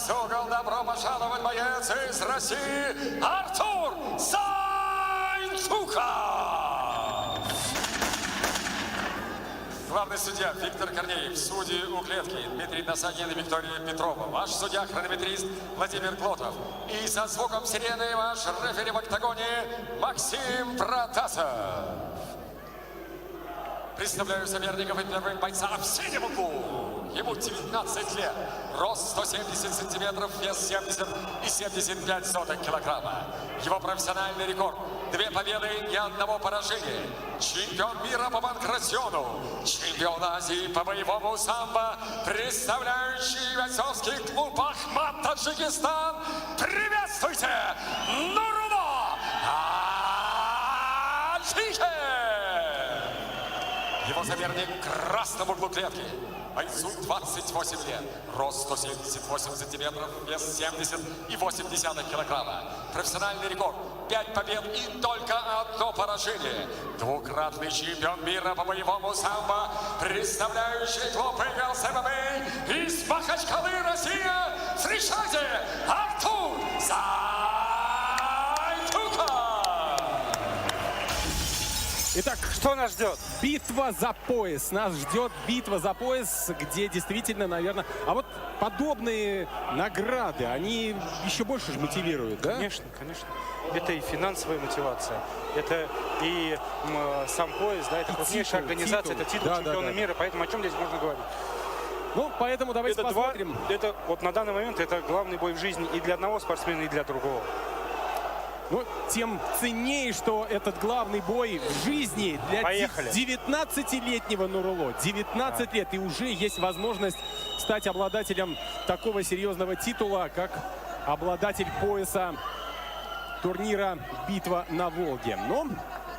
угол. Добро пожаловать, боец из России Артур Зайцуков! Главный судья Виктор Корнеев, судьи у клетки Дмитрий Насанин и Виктория Петрова, ваш судья-хронометрист Владимир Глотов. И со звуком сирены ваш рефери в октагоне Максим Протасов. Представляю соперников и первым бойца в синем углу. Ему 19 лет, рост 170 сантиметров, вес 70 и 75 сотых килограмма. Его профессиональный рекорд – 2 победы, ни одного поражения. Чемпион мира по панкратиону, чемпион Азии по боевому самбо, представляющий бойцовский клуб Ахмат, Таджикистан. Приветствуйте, Нурулло Алиев! Его соперник в красном углу клетки. Бойцу 28 лет, рост 178 сантиметров, вес 70 и 80 килограмма. Профессиональный рекорд – 5 побед и только одно поражение. Двукратный чемпион мира по боевому самбо, представляющий клуб Eagles MMA из Махачкалы, Россия. Встречайте, Артур Зайцуков! Итак, что нас ждет? Битва за пояс. Нас ждет битва за пояс, где действительно, наверное... А вот подобные награды, они еще больше же мотивируют, да? Конечно, конечно. Это и финансовая мотивация, это и сам пояс, да, это крупнейшая организация, это титул чемпиона мира, поэтому о чем здесь можно говорить? Ну, поэтому давайте посмотрим. Это вот на данный момент это главный бой в жизни и для одного спортсмена, и для другого. Ну, тем ценнее, что этот главный бой в жизни для 19-летнего Нурулло. 19 лет, и уже есть возможность стать обладателем такого серьезного титула, как обладатель пояса турнира «Битва на Волге». Но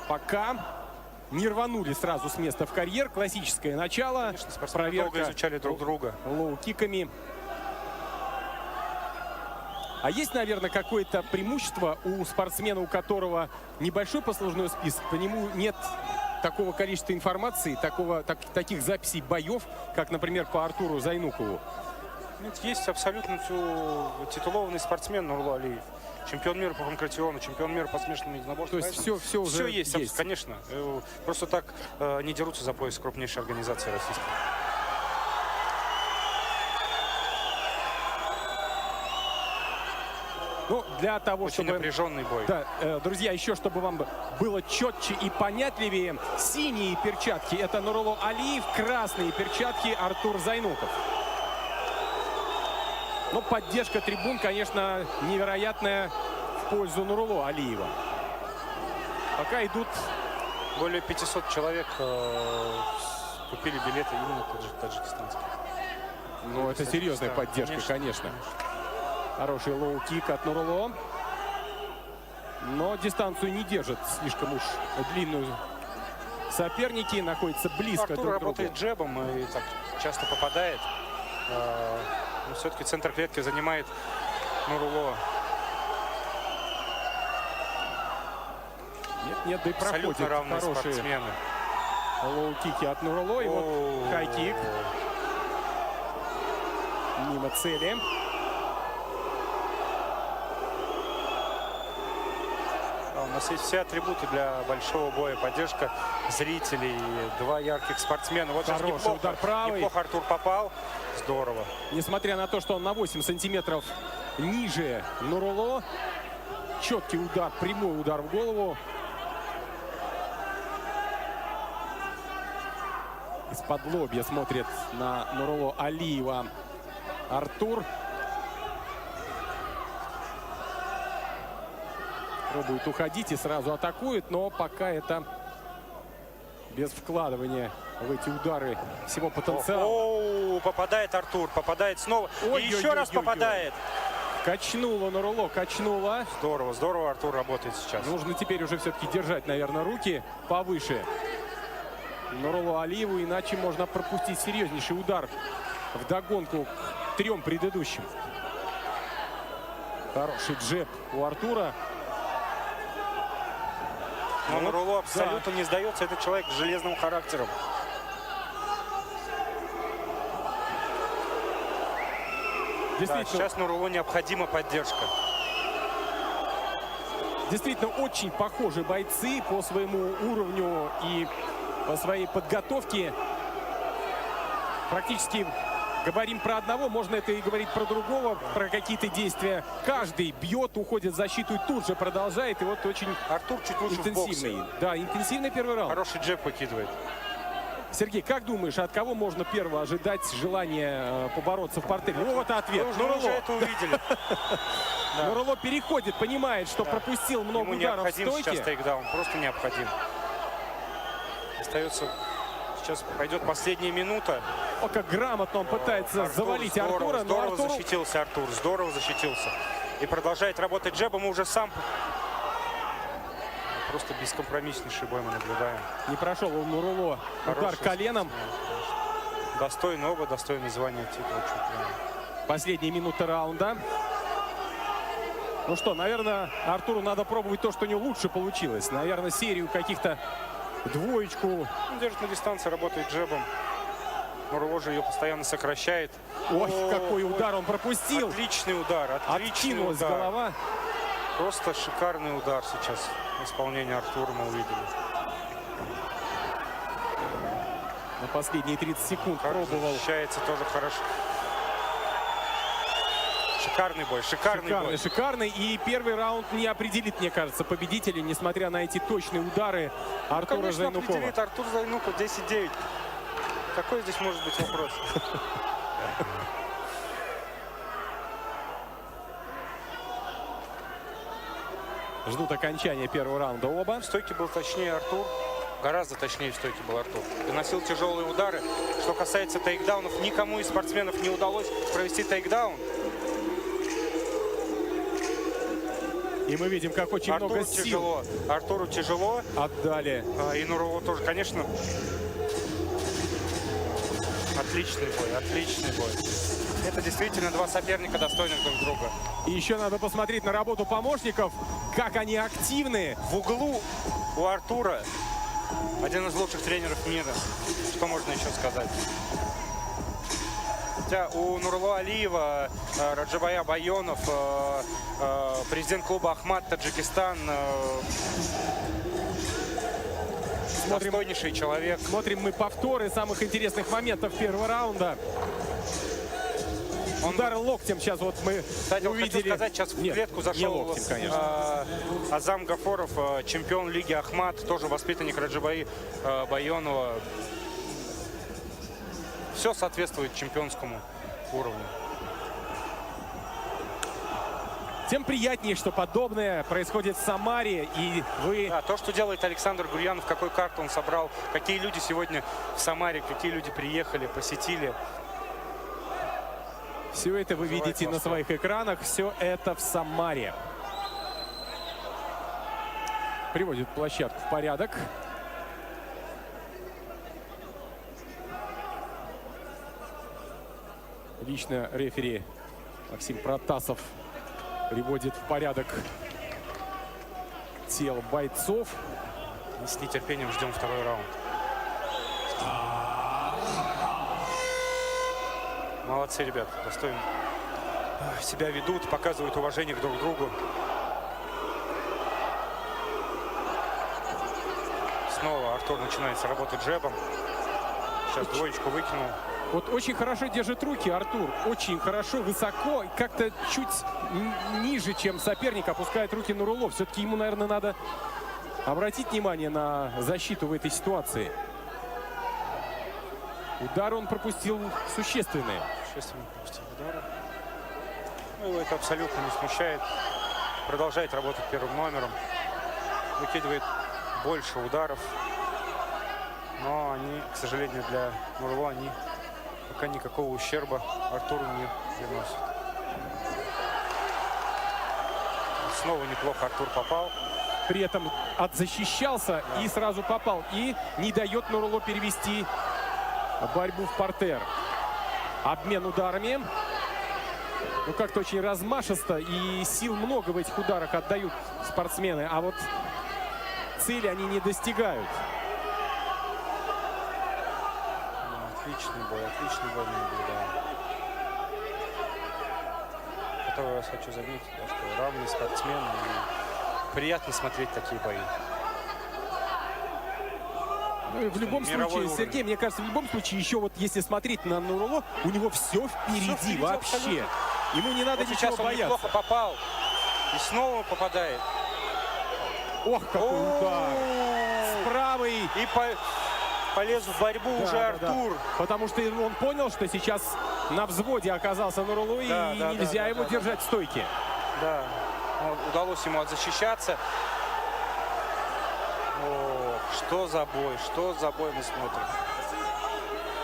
пока не рванули сразу с места в карьер. Классическое начало. Конечно, проверка изучали друг друга лоу-киками. А есть, наверное, какое-то преимущество у спортсмена, у которого небольшой послужной список, по нему нет такого количества информации, таких записей боев, как, например, по Артуру Зайнукову? Есть абсолютно титулованный спортсмен Нурулло Алиев. Чемпион мира по панкратиону, чемпион мира по смешанным единоборствам. То есть все уже есть. Конечно. Просто так не дерутся за пояс крупнейшей организации российской. Ну, для того, очень чтобы... напряженный бой. Да, друзья, еще чтобы вам было четче и понятливее, синие перчатки — это Нурулло Алиев, красные перчатки — Артур Зайнуков. Но поддержка трибун, конечно, невероятная в пользу Нурулло Алиева. Пока идут... Более 500 человек купили билеты именно таджикистанские. Ну, это серьезная поддержка, конечно. Хороший лоу-кик от Нурулло. Но дистанцию не держит слишком уж длинную. Соперники находятся близко Артур друг к другу. работает джебом и так часто попадает. Но все-таки центр клетки занимает Нурулло. Нет, да и проходят равные хорошие спортсмены. Лоу-кики от Нурулло. И вот хай-кик. Мимо цели. У нас есть все атрибуты для большого боя. Поддержка зрителей, 2 ярких спортсмена. Вот сейчас неплохо Артур попал. Здорово. Несмотря на то, что он на 8 сантиметров ниже Нурулло. Четкий удар, прямой удар в голову. Из-под лобья смотрит на Нурулло Алиева Артур. Пробует уходить и сразу атакует, но пока это без вкладывания в эти удары всего потенциала. Попадает Артур, попадает снова. И еще раз попадает. Качнуло Нурулло, качнуло. Здорово, здорово Артур работает сейчас. Нужно теперь уже все-таки держать, наверное, руки повыше Нурулло Алиеву, иначе можно пропустить серьезнейший удар вдогонку к 3 предыдущим. Хороший джеб у Артура. Но Нурулло абсолютно не сдается. Этот человек с железным характером. Да, сейчас Нурулло необходима поддержка. Действительно, очень похожи бойцы по своему уровню и по своей подготовке. Практически говорим про одного, можно это и говорить про другого, про какие-то действия. Каждый бьет, уходит в защиту и тут же продолжает. И вот очень Артур чуть лучше интенсивный. в боксе. Да, интенсивный первый раунд. Хороший джеб выкидывает. Сергей, как думаешь, от кого можно первого ожидать желание побороться в партере? Ну вот ответ. Мы уже это увидели. Нурулло переходит, понимает, что пропустил много ударов в стойке. Сейчас тейкдаун, просто необходим. Остается, сейчас пойдет последняя минута. О, как грамотно он пытается завалить Артура. Здорово защитился Артур, здорово защитился. И продолжает работать джебом, и уже сам... Просто бескомпромисснейший бой мы наблюдаем. Не прошел у Нурулло удар коленом. Достойны оба, достойны звания титула чемпиона. Последние минуты раунда. Ну что, наверное, Артуру надо пробовать то, что у него лучше получилось. Наверное, серию каких-то двоечку. Он держит на дистанции, работает джебом. Нурулло же ее постоянно сокращает. Ой, какой удар он пропустил. Отличный удар, отличный Откинулась удар. голова. Просто шикарный удар сейчас. Исполнение Артура мы увидели. На последние 30 секунд пробовал. Защищается тоже хорошо. Шикарный бой, шикарный бой. Шикарный. И первый раунд не определит, мне кажется, победителя, несмотря на эти точные удары Артура Зайнукова. Определит Артур Зайнуков 10-9. Какой здесь может быть вопрос? Ждут окончания первого раунда оба. В стойке был точнее Артур. Гораздо точнее в стойке был Артур. Наносил тяжелые удары. Что касается тейкдаунов, никому из спортсменов не удалось провести тейкдаун. И мы видим, как очень много сил. Артуру тяжело. Отдали. И Нурулло тоже, конечно. Отличный бой, отличный бой. Это действительно два соперника, достойных друг друга. И еще надо посмотреть на работу помощников, как они активны. В углу у Артура один из лучших тренеров мира. Что можно еще сказать? Хотя у Нурулло Алиева, Раджабая Байонов, президент клуба Ахмат, Таджикистан, достойнейший человек. Смотрим мы повторы самых интересных моментов первого раунда. Удар локтем сейчас вот мы увидели. Хочу сказать, сейчас в клетку зашел локтем, конечно. Азам Гафоров, чемпион лиги Ахмат, тоже воспитанник Раджабаи Байонова. Все соответствует чемпионскому уровню. Тем приятнее, что подобное происходит в Самаре, и вы... Да, то, что делает Александр Гурьянов, какой карту он собрал, какие люди сегодня в Самаре, какие люди приехали, посетили. Все это вы видите на своих экранах, все это в Самаре. Приводит площадку в порядок. Лично рефери Максим Протасов приводит в порядок тело бойцов. И с нетерпением ждем второй раунд. Молодцы, ребят, достойно себя ведут, показывают уважение к друг другу. Снова Артур начинает работать джебом. Сейчас двоечку выкинул. Вот очень хорошо держит руки Артур, очень хорошо, высоко, как-то чуть ниже, чем соперник, опускает руки Нурулло. Все-таки ему, наверное, надо обратить внимание на защиту в этой ситуации. Удар он пропустил существенные. Существенно пропустил удары. Ну, его это абсолютно не смущает. Продолжает работать первым номером. Выкидывает больше ударов. Но они, к сожалению, для Нурулло, они пока никакого ущерба Артуру не приносят. Снова неплохо Артур попал. При этом отзащищался и сразу попал. И не дает Нурулло перевести борьбу в партер. Обмен ударами. Ну, как-то очень размашисто. И сил много в этих ударах отдают спортсмены. А вот цели они не достигают. Отличный бой мы наблюдаем. второй раз хочу заметить, да, что равные спортсмены. И приятно смотреть такие бои. Ну, и в любом случае, Сергей, мне кажется, в любом случае, еще вот если смотреть на Нурулло, у него все впереди вообще. Абсолютно. Ему не надо Вот ничего сейчас он бояться. неплохо попал. И снова попадает. Ох, какой удар. С правой. И полез в борьбу уже Артур. Потому что он понял, что сейчас на взводе оказался Нурулло, и нельзя ему держать в стойке. Да, вот, удалось ему отзащищаться. О, что за бой мы смотрим.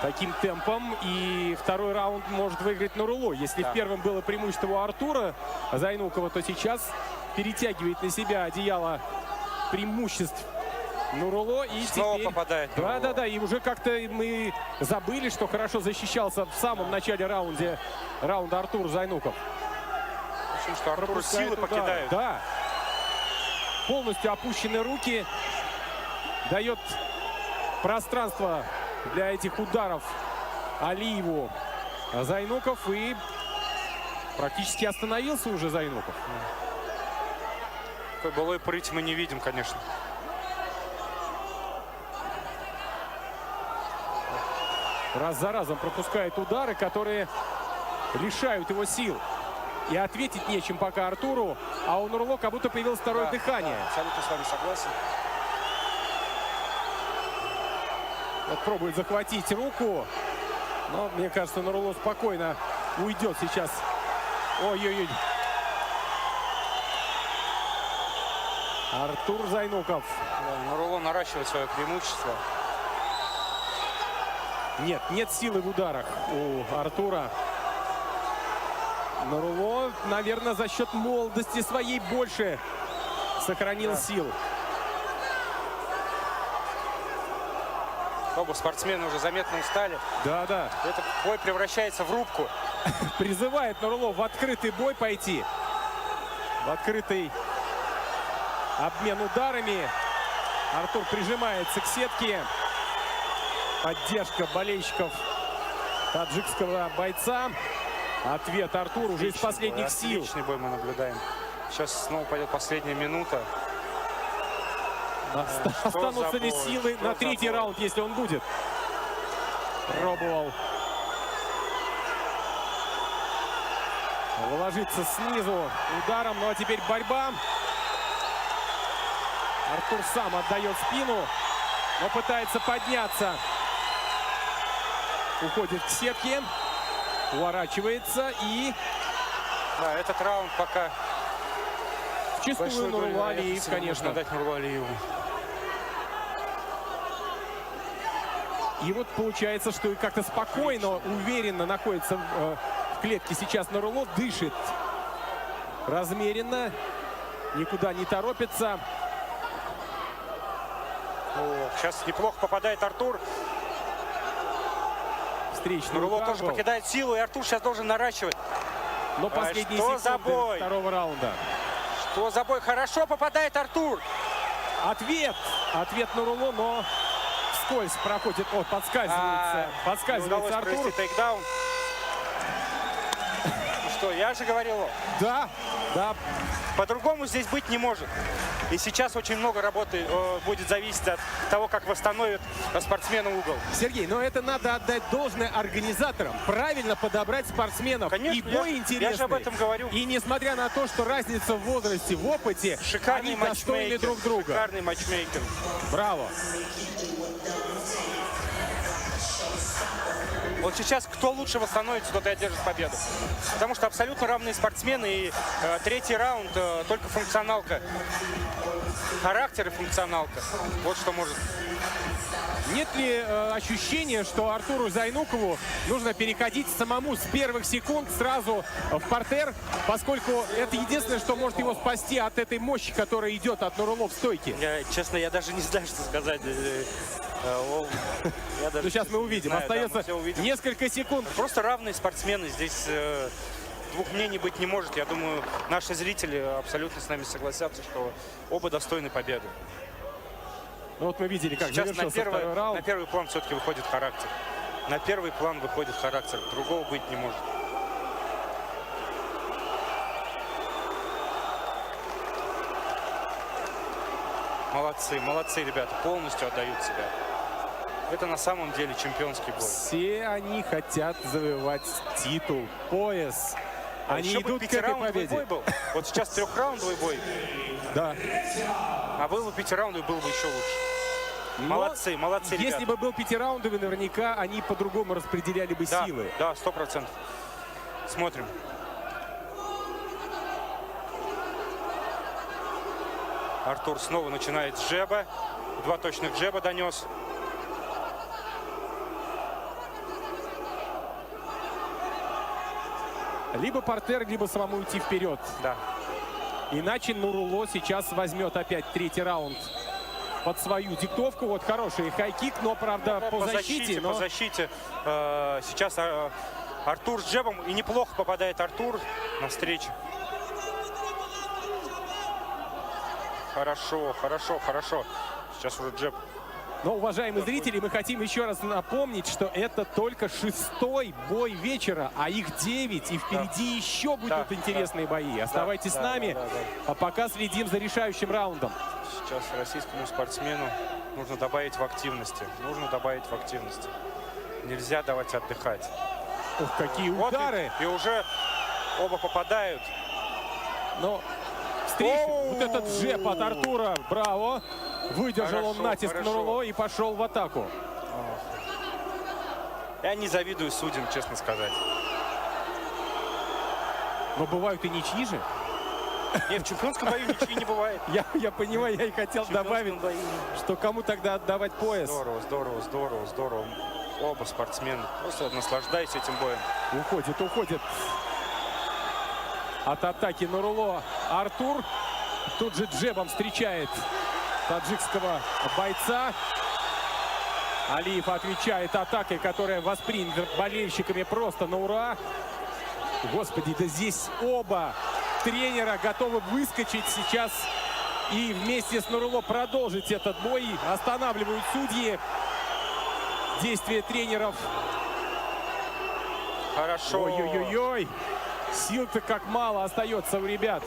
Таким темпом и второй раунд может выиграть Нурулло. Если в первом было преимущество у Артура Зайнукова, то сейчас перетягивает на себя одеяло преимуществ Нурулло. И снова теперь попадает. Да, и уже как-то мы забыли, что хорошо защищался в самом начале раунда Артур Зайнуков. Причем, что Артур силы покидают. Да. Полностью опущены руки. Дает пространство для этих ударов Алиеву Зайнуков. И практически остановился уже Зайнуков. Такой былой прыть мы не видим, конечно. Раз за разом пропускает удары, которые лишают его сил. И ответить нечем пока Артуру. А у Нурулло как будто появилось второе дыхание. Да, абсолютно с вами согласен. Вот пробует захватить руку. Но мне кажется, Нурулло спокойно уйдет сейчас. Ой-ой-ой. Артур Зайнуков. Да, Нурулло наращивает свое преимущество. Нет силы в ударах у Артура. Нурулло, наверное, за счет молодости своей больше сохранил сил. Оба спортсмена уже заметно устали. Да. Этот бой превращается в рубку. Призывает Нурулло в открытый бой пойти. В открытый обмен ударами. Артур прижимается к сетке. Поддержка болельщиков таджикского бойца. Ответ Артур уже из последних сил. Отличный бой мы наблюдаем. Сейчас снова пойдет последняя минута. Останутся ли силы на третий раунд, если он будет? Пробовал вложиться снизу ударом. Ну а теперь борьба. Артур сам отдает спину, но пытается подняться. Уходит к сетке. Уворачивается и... Да, этот раунд пока... Чистую Нурулло Алиев, конечно. Дать Нурулло Алиеву. И вот получается, что как-то спокойно, уверенно находится в клетке сейчас Нурулло. Дышит размеренно. Никуда не торопится. О, сейчас неплохо попадает Артур. Встречный Нурулло удар тоже был. покидает силу, и Артур сейчас должен наращивать. Но последние что за секунды бой? второго раунда. Что за бой? Хорошо попадает Артур. Ответ Нурулло, но вскользь проходит. Вот, подскальзывается Артур. Тейкдаун. Ну что, я же говорил. Да. По-другому здесь быть не может. И сейчас очень много работы будет зависеть от того, как восстановит спортсмену угол. Сергей, но это надо отдать должное организаторам. Правильно подобрать спортсменов. Конечно, и бой интересный. я же об этом говорю. И несмотря на то, что разница в возрасте, в опыте, Шикарный они достойны матчмейкер. друг друга. Шикарный матчмейкер. Браво. Вот сейчас кто лучше восстановится, тот и одержит победу. Потому что абсолютно равные спортсмены. И третий раунд только функционалка. Характер и функционалка. Вот что может. Нет ли ощущения, что Артуру Зайнукову нужно переходить самому с первых секунд сразу в партер, поскольку это единственное, что может его спасти от этой мощи, которая идет от Нурулло в стойке? Честно, я даже не знаю, что сказать. Ну, сейчас мы увидим. Остается несколько секунд. Просто равные спортсмены. Здесь двух мнений быть не может. Я думаю, наши зрители абсолютно с нами согласятся, что оба достойны победы. Ну, вот мы видели, как сейчас завершился второй раунд. на первый план все-таки выходит характер. На первый план выходит характер. Другого быть не может. Молодцы, молодцы, ребята. Полностью отдают себя. Это на самом деле чемпионский бой. Все они хотят завоевать титул, пояс. Они еще бы идут к этой пятираундовый бой победе. был. Вот сейчас трехраундовый бой. Да. А был бы пятираундовый, был бы еще лучше. Но Молодцы, молодцы, если ребята. бы был пятираундовый, наверняка они по-другому распределяли бы Да, силы. да, 100%. Смотрим. Артур снова начинает с джеба. 2 точных джеба донес. Либо партер, либо самому идти вперед. Да. Иначе Нурулло сейчас возьмет опять третий раунд под свою диктовку. Вот хороший хайкик, но, правда, Да, по защите. По защите. Сейчас Артур с джебом. И неплохо попадает Артур на встрече. Хорошо, хорошо, хорошо. Сейчас уже джеб. Но, уважаемые зрители, мы хотим еще раз напомнить, что это только 6-й бой вечера, а их 9, и впереди еще будут интересные бои. Оставайтесь с нами, а пока следим за решающим раундом. Сейчас российскому спортсмену нужно добавить в активности. Нужно добавить в активности. Нельзя давать отдыхать. Ух, какие удары! Вот и уже оба попадают. Но встреча, вот этот джеб от Артура, браво! Выдержал он натиск Нурулло и пошел в атаку. Я не завидую судьям, честно сказать. Но бывают и ничьи же. Нет, в чемпионском бою ничьи не бывает. Я понимаю, я и хотел добавить, что кому тогда отдавать пояс. Здорово, здорово, здорово, здорово. Оба спортсмена. Просто наслаждайся этим боем. Уходит от атаки Нурулло. Артур тут же джебом встречает таджикского бойца. Алиев отвечает атакой, которая воспринята болельщиками просто на ура. Господи, да здесь оба тренера готовы выскочить сейчас и вместе с Нурулло продолжить этот бой. Останавливают судьи действия тренеров. Хорошо. Ой-ой-ой. Сил-то как мало остается у ребят.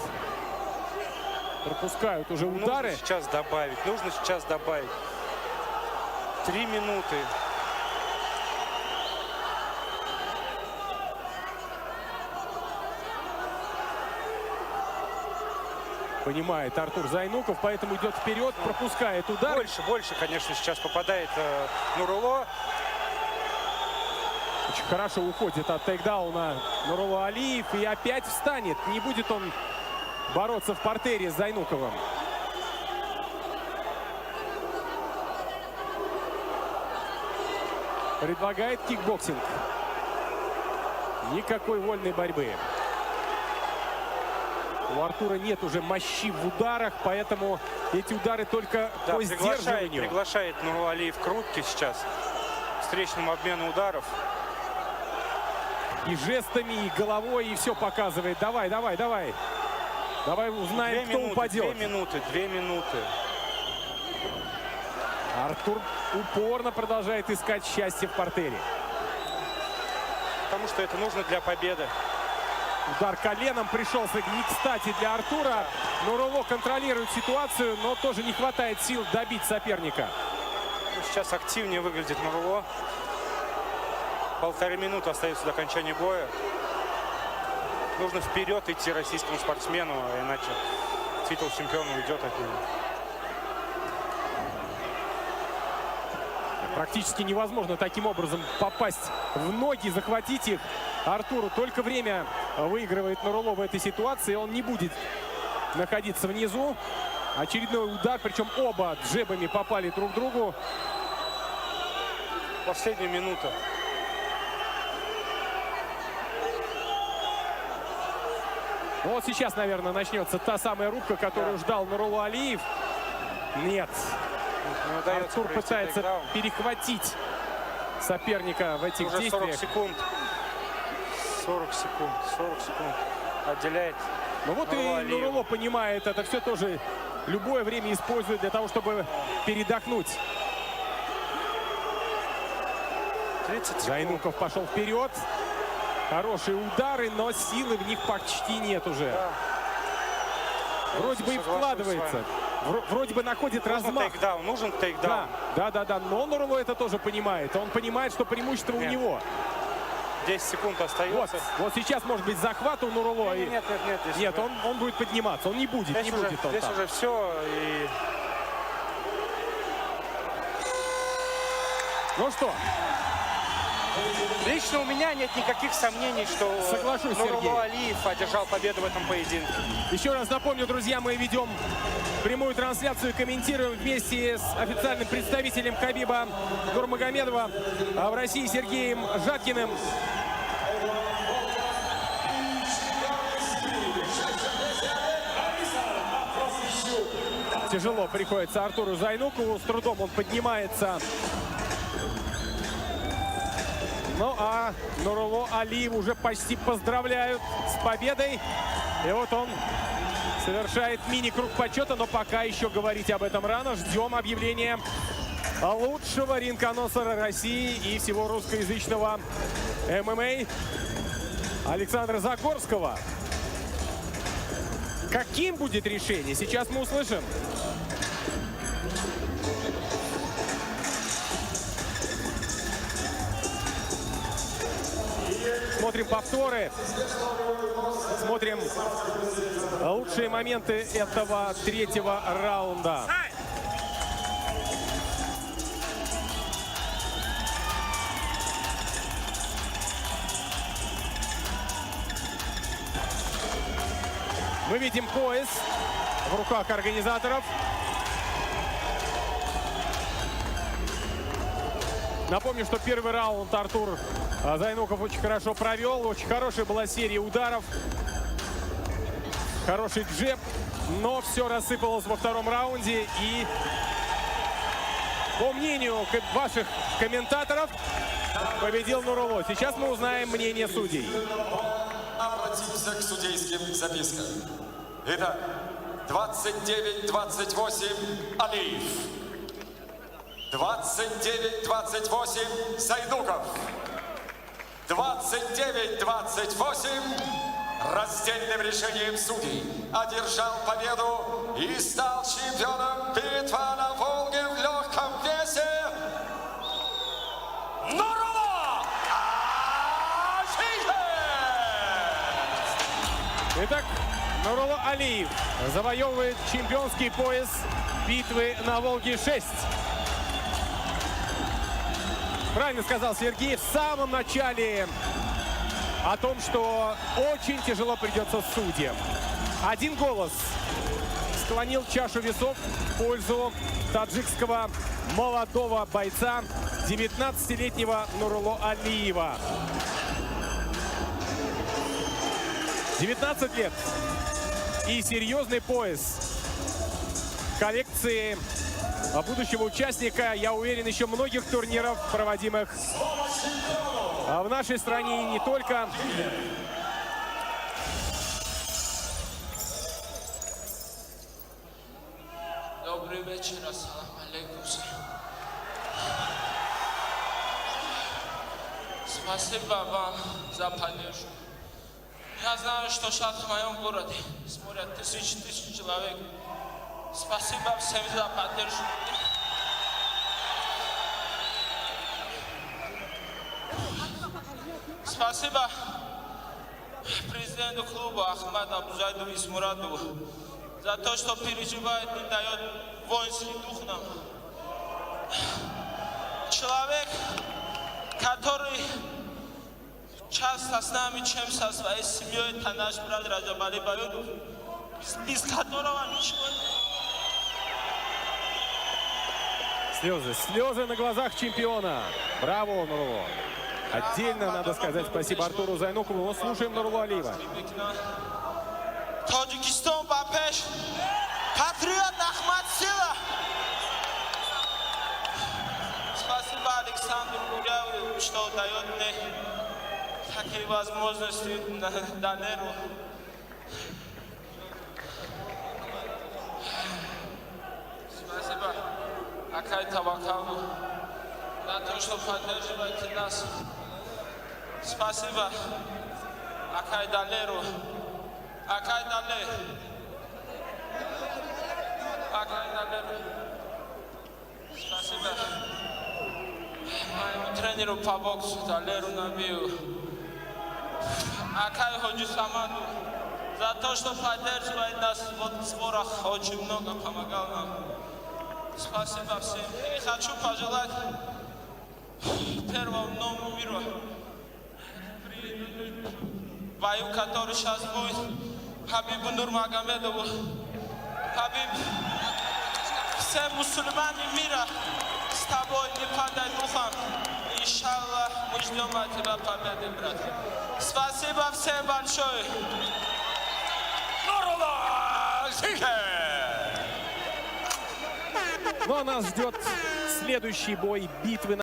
Пропускают уже удары. Нужно сейчас добавить. Нужно сейчас добавить. 3 минуты. Понимает Артур Зайнуков, поэтому идет вперед, пропускает удар. Больше, конечно, сейчас попадает Нурулло. Очень хорошо уходит от тейкдауна Нурулло Алиев. И опять встанет. Не будет он бороться в партере с Зайнуковым. Предлагает кикбоксинг. Никакой вольной борьбы. У Артура нет уже мощи в ударах, поэтому эти удары только по сдерживанию. Приглашает Нурулло Алиев к рубке сейчас. Встречному обмену ударов. И жестами, и головой, и все показывает. Давай. Давай узнаем, кто упадет. 2 минуты. Артур упорно продолжает искать счастье в партере. Потому что это нужно для победы. Удар коленом пришелся не кстати для Артура. Нурулло контролирует ситуацию, но тоже не хватает сил добить соперника. Сейчас активнее выглядит Нурулло. 1,5 минуты остается до окончания боя. Нужно вперед идти российскому спортсмену, иначе титул чемпиона уйдет от него. Практически невозможно таким образом попасть в ноги, захватить их. Артуру только время выигрывает Нурулло в этой ситуации. Он не будет находиться внизу. Очередной удар, причем оба джебами попали друг к другу. Последняя минута. Ну вот сейчас, наверное, начнется та самая рубка, которую ждал Нурулло Алиев. Нет. Артур пытается перехватить соперника в этих уже действиях. 40 секунд отделяет. Ну вот и Нурулло понимает, это все тоже любое время использует для того, чтобы передохнуть. 30 секунд. Зайнуков пошел вперед. Хорошие удары, но силы в них почти нет уже. Да. Вроде бы и Соглашусь с вкладывается. вами. вроде бы находит размах. Нужен тейкдаун. Да. Но Нурулло это тоже понимает. Он понимает, что преимущество у него. 10 секунд остается. Вот сейчас может быть захват у Нурулло. Нет, он будет подниматься. Он не будет. Здесь уже все. Ну что? Лично у меня нет никаких сомнений, что Нурулло Алиев одержал победу в этом поединке. Еще раз напомню, друзья, мы ведем прямую трансляцию и комментируем вместе с официальным представителем Хабиба Нурмагомедова в России Сергеем Жаткиным. Тяжело приходится Артуру Зайнукову, с трудом он поднимается. Ну а Нурулло Алиев уже почти поздравляют с победой. И вот он совершает мини-круг почета, но пока еще говорить об этом рано. Ждем объявления лучшего рингоносора России и всего русскоязычного ММА Александра Загорского. Каким будет решение, сейчас мы услышим. Смотрим повторы. Смотрим лучшие моменты этого третьего раунда. Мы видим пояс в руках организаторов. Напомню, что первый раунд Артур Зайнуков очень хорошо провел. Очень хорошая была серия ударов. Хороший джеб. Но все рассыпалось во втором раунде. И по мнению ваших комментаторов победил Нурулло. Сейчас мы узнаем мнение судей. Обратимся к судейским запискам. Итак, 29-28 Алиев. 29-28 Зайнуков. 29-28 раздельным решением судей одержал победу и стал чемпионом битва на Волге в легком весе Нурулло Алиев. Итак, Нурулло Алиев завоевывает чемпионский пояс битвы на Волге-6. Правильно сказал Сергей в самом начале о том, что очень тяжело придется судьям. Один голос склонил чашу весов в пользу таджикского молодого бойца, 19-летнего Нурулло Алиева. 19 лет и серьезный пояс коллекции будущего участника, я уверен, еще многих турниров, проводимых в нашей стране и не только. Добрый вечер, ассалам алейкум. Спасибо вам за поддержку. Я знаю, что сейчас в моем городе смотрят тысячи человек. Спасибо всем за поддержку. Спасибо президенту клуба Ахмаду Абдузайдову Исмурадову за то, что переживает и дает воинский дух нам. Человек, который часто с нами, чем со своей семьей, это наш брат Раджабали Баюдов, без которого ничего нет. Слезы на глазах чемпиона. Браво, Нурулло. Отдельно надо сказать спасибо Артуру Зайнукову. Но слушаем Нурулло Алиева. Таджикистан Бапеш, патриот Ахмад Сила. Спасибо Александру Гуряву, что дает мне такие возможности на нерву. Спасибо Акай Табакалу за то, что поддерживаете нас. Спасибо Акай Далеру. Акай Дале. Спасибо моему тренеру по боксу, Леру Набию, Акай Ходжи Самаду, за то, что поддерживает нас в спорах, очень много помогал нам. Спасибо всем. И хочу пожелать первому новому миру при бою, который сейчас будет, Хабибу Нурмагомедову. Хабиб, все мусульмане мира с тобой, не падай духом. Иншаллах, мы ждем от тебя победы, брат. Спасибо всем большое. Нурулло Зиге! Ну а нас ждет следующий бой битвы